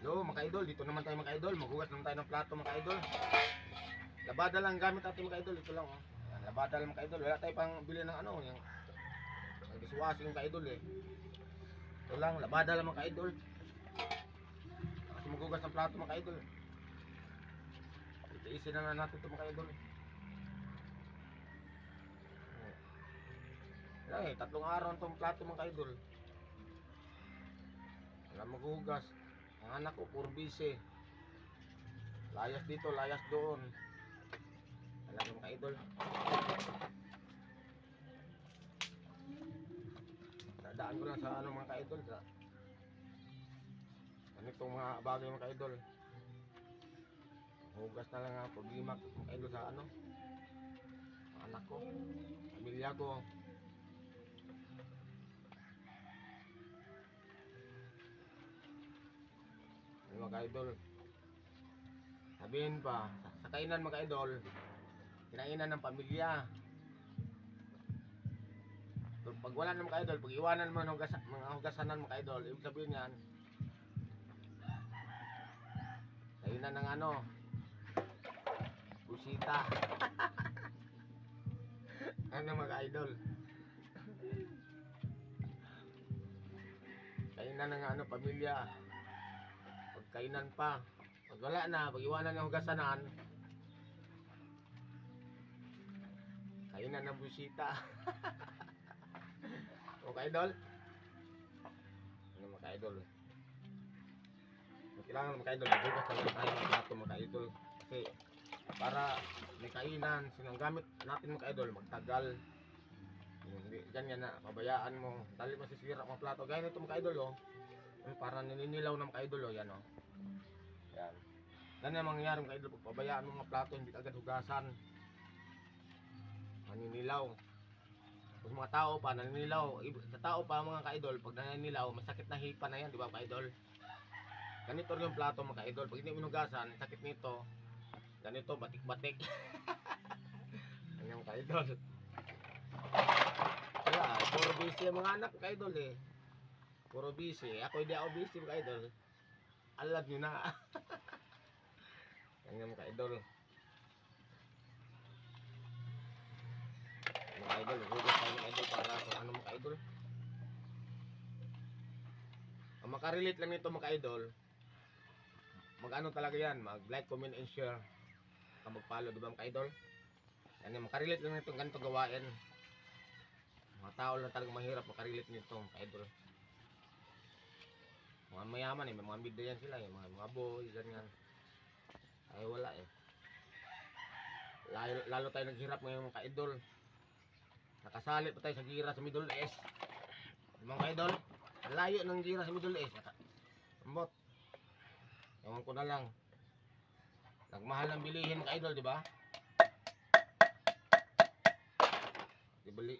Yo, mga idol, dito naman tayo mga idol. Maghugas naman tayo ng plato mga idol. Labada lang gamit natin mga idol. Ito lang oh. Ayan, labada lang mga idol. Wala tayo pang bili ng ano, yung dishwashing mga idol eh. Ito lang, labada lang mga idol. Kasi maghugas ng plato mga idol. Itiisin na natin ito mga idol. Wala eh, 3 araw itong plato mga idol. Wala maghugas. Ang anak ko, puro busy. Layas dito, layas doon. Alam mo mga idol. Dadaan ko lang sa ano mga ka-idol. Ganitong mga bagay mga ka-idol. Hugas na lang ang problema mga idol sa ano. Ang anak ko, pamilya ko. Ano mga ka-idol. Sabihin pa, sa kainan mga idol, kinainan ng pamilya. So, pag wala ng mga idol, pag iwanan mo ng mga hugasanan mga idol, ibig sabihin yan, kainan ng ano, busita. Ano mga idol? Kainan ng ano, pamilya. Pag kainan pa. Pag wala na, pag iwanan ng hugasanan, kainan ng busita. Mga idol. Ano mga idol? Kailangan mga idol, maghugas na tayo ng plato mga idol. Kasi para may kainan, sinanggamit natin mga idol, magtagal. Hindi, ganyan na, pabayaan mo. Dali masisira mga plato. Gaya nito mga idol, oh. Para naninilaw ng mga idol, oh. Yan, oh. Yan. Ganyan ang mangyayari mga idol, pag pabayaan mo mga plato, hindi agad hugasan. Naninilaw. Kung mga tao pa, naninilaw. Sa tao pa mga ka-idol, pag naninilaw, masakit na hipa na yan, di ba ka-idol? Ganito rin yung plato mga ka-idol. Pag hindi minugasan, sakit nito. Ganito, batik-batik. Ganyan ka-idol. Wala, puro busy ang mga anak ka-idol eh. Puro busy. Ako hindi ako busy mga ka-idol. Alam nyo na. Ganyan ka-idol. Mga idol, hugas tayo mga idol para kung ano mga idol. Ang makarelate lang nito mga idol, mag-ano talaga yan, mag-like, comment, and share. Mag-follow, diba mga idol? Yan yung makarelate lang nito ganito gawain. Mga tao lang talagang mahirap makarelate nito mga idol. Mga mayaman eh, may mga bida yan sila eh, mga boy, ganyan. Ay wala eh. Lalo tayo naghirap ngayon mga idol. Nakasali pa tayo sa gira sa Middle East. Mga idol, layo ng gira sa Middle East. Ambot. Ewan ko na lang. Nagmahal ng bilihin mga idol, di ba?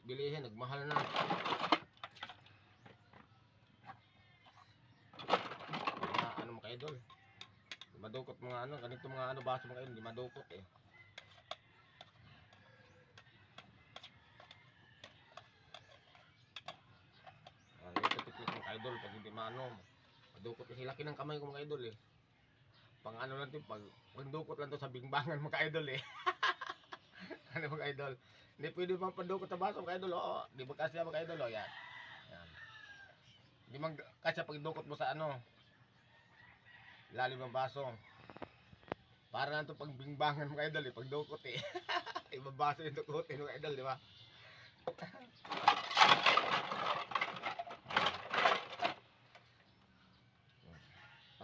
Bilihin, nagmahal na. Mga ano mga idol. Di madukot mga ano, ganito mga ano baso mga idol, di madukot eh. Idol pag hindi maano madukot kasi laki ng kamay ko mga idol eh. Pang ano lang to, pag dukot lang to sa bingbangan mga idol eh. Ano mga idol, hindi pwede pang padukot sa baso mga idol. Oo, di ba kasi mga idol oh, yan. Yan. Hindi man kasi pag dukot mo sa ano lalim ng baso. Para lang to pag bingbangan mga idol eh, pag dukot eh. Ibang baso yung dukotin mga idol, di ba?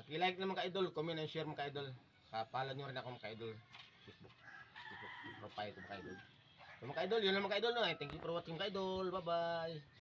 Pag-like naman ka-idol, comment and share mga ka-idol. Follow nyo rin ako mga ka-idol. Facebook profile ko mga ka-idol. So mga ka-idol, yun lang mga ka-idol no. Thank you for watching ka-idol. Bye bye.